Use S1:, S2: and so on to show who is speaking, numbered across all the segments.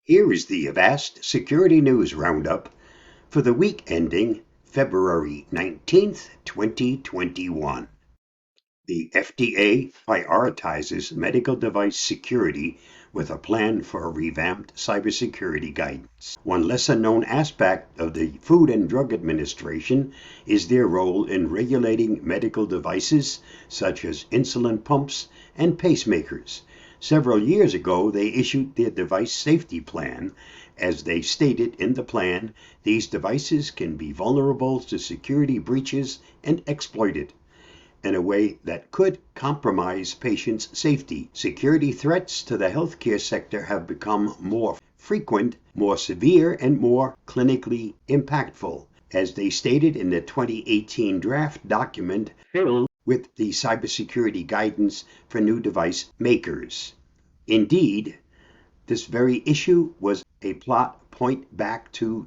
S1: Here is the Avast Security News Roundup for the week ending February 19th, 2021. The FDA prioritizes medical device security with a plan for a revamped cybersecurity guidance. One lesser-known aspect of the Food and Drug Administration is their role in regulating medical devices such as insulin pumps and pacemakers. Several years ago, they issued their device safety plan. As they stated in the plan, these devices can be vulnerable to security breaches and exploited in a way that could compromise patients' safety. Security threats to the healthcare sector have become more frequent, more severe, and more clinically impactful, as they stated in the 2018 draft document filled with the cybersecurity guidance for new device makers. Indeed, this very issue was a plot point back to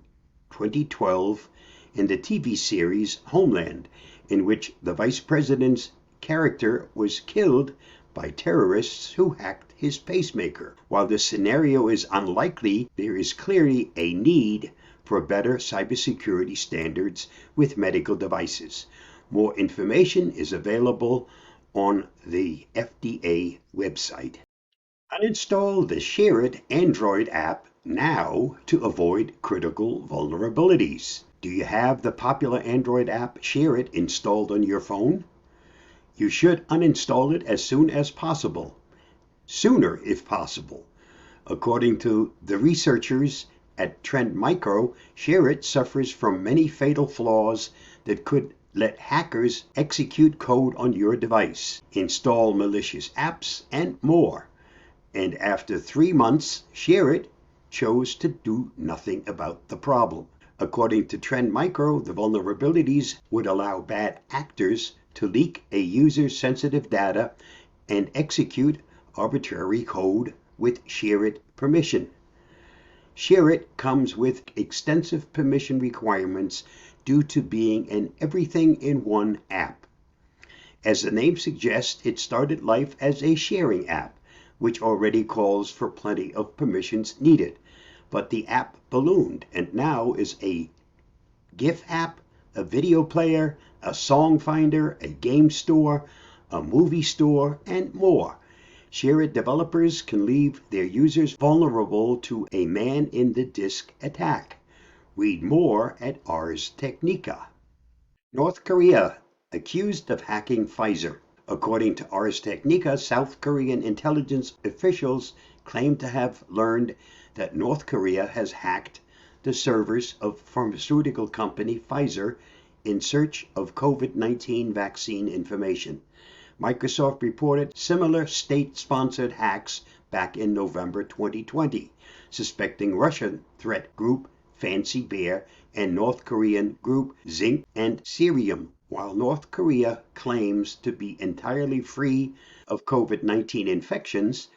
S1: 2012 in the TV series Homeland, in which the vice president's character was killed by terrorists who hacked his pacemaker. While this scenario is unlikely, there is clearly a need for better cybersecurity standards with medical devices. More information is available on the FDA website. Uninstall the ShareIt Android app now to avoid critical vulnerabilities. Do you have the popular Android app ShareIt installed on your phone? You should uninstall it as soon as possible. Sooner if possible. According to the researchers at Trend Micro, ShareIt suffers from many fatal flaws that could let hackers execute code on your device, install malicious apps, and more. And after 3 months, ShareIt chose to do nothing about the problem. According to Trend Micro, the vulnerabilities would allow bad actors to leak a user's sensitive data and execute arbitrary code with ShareIt permission. ShareIt comes with extensive permission requirements due to being an everything-in-one app. As the name suggests, it started life as a sharing app, which already calls for plenty of permissions needed. But the app ballooned and now is a GIF app, a video player, a song finder, a game store, a movie store, and more. ShareIt developers can leave their users vulnerable to a man-in-the-disk attack. Read more at Ars Technica. North Korea accused of hacking Pfizer. According to Ars Technica, South Korean intelligence officials claim to have learned that North Korea has hacked the servers of pharmaceutical company Pfizer in search of COVID-19 vaccine information. Microsoft reported similar state-sponsored hacks back in November 2020, suspecting Russian threat group Fancy Bear and North Korean group Zinc and Cerium. While North Korea claims to be entirely free of COVID-19 infections,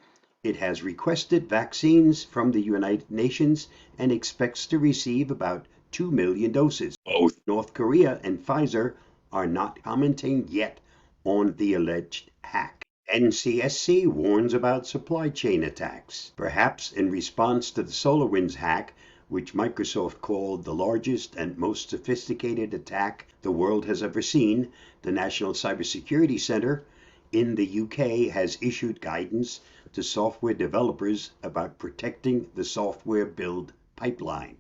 S1: it has requested vaccines from the United Nations and expects to receive about 2 million doses. Both North Korea and Pfizer are not commenting yet on the alleged hack. NCSC warns about supply chain attacks, perhaps in response to the SolarWinds hack, which Microsoft called the largest and most sophisticated attack the world has ever seen. The National Cybersecurity Center in the UK has issued guidance to software developers about protecting the software build pipeline.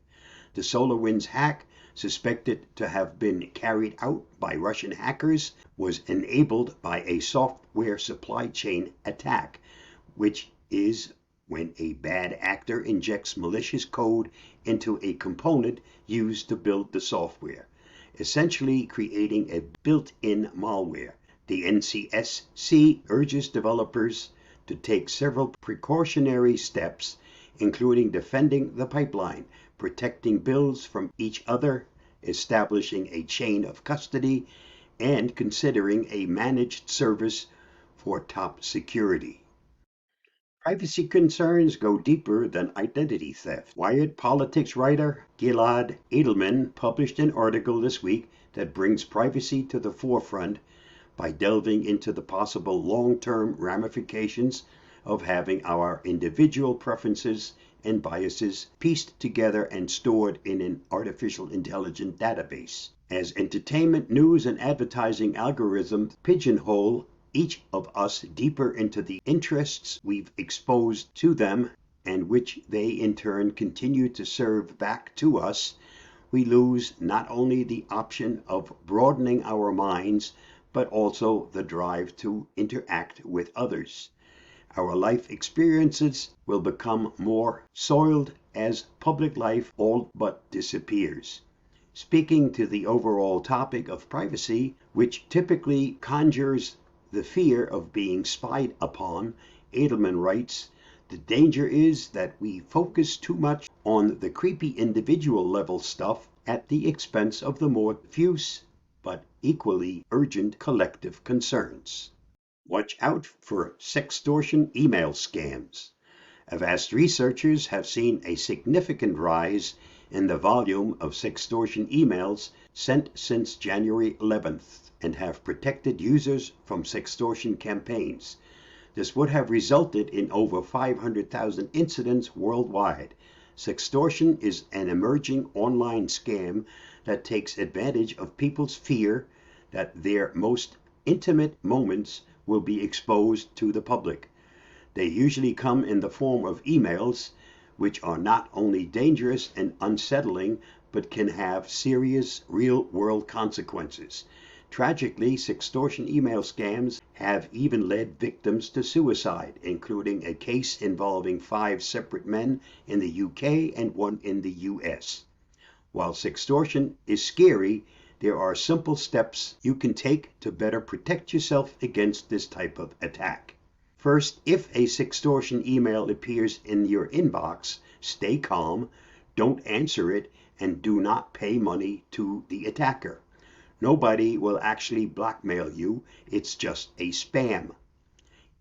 S1: The SolarWinds hack, suspected to have been carried out by Russian hackers, was enabled by a software supply chain attack, which is when a bad actor injects malicious code into a component used to build the software, essentially creating a built-in malware. The NCSC urges developers to take several precautionary steps, including defending the pipeline, protecting builds from each other, establishing a chain of custody, and considering a managed service for top security. Privacy concerns go deeper than identity theft. Wired Politics writer Gilad Edelman published an article this week that brings privacy to the forefront by delving into the possible long-term ramifications of having our individual preferences and biases pieced together and stored in an artificial intelligence database. As entertainment, news, and advertising algorithms pigeonhole each of us deeper into the interests we've exposed to them and which they in turn continue to serve back to us, we lose not only the option of broadening our minds, but also the drive to interact with others. Our life experiences will become more soiled as public life all but disappears. Speaking to the overall topic of privacy, which typically conjures the fear of being spied upon, Edelman writes, the danger is that we focus too much on the creepy individual level stuff at the expense of the more diffuse but equally urgent collective concerns. Watch out for sextortion email scams. Avast researchers have seen a significant rise in the volume of sextortion emails sent since January 11th and have protected users from sextortion campaigns. This would have resulted in over 500,000 incidents worldwide. Sextortion is an emerging online scam that takes advantage of people's fear that their most intimate moments will be exposed to the public. They usually come in the form of emails, which are not only dangerous and unsettling, but can have serious real-world consequences. Tragically, sextortion email scams have even led victims to suicide, including a case involving 5 separate men in the UK and 1 in the US. While sextortion is scary, there are simple steps you can take to better protect yourself against this type of attack. First, if a sextortion email appears in your inbox, stay calm, don't answer it, and do not pay money to the attacker. Nobody will actually blackmail you, it's just a spam.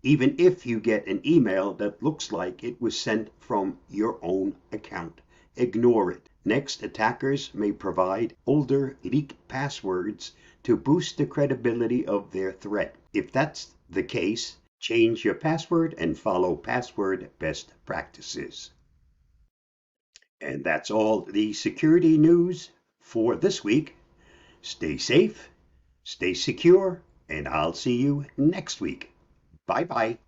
S1: Even if you get an email that looks like it was sent from your own account, ignore it. Next, attackers may provide older leaked passwords to boost the credibility of their threat. If that's the case, change your password and follow password best practices. And that's all the security news for this week. Stay safe, stay secure, and I'll see you next week. Bye-bye.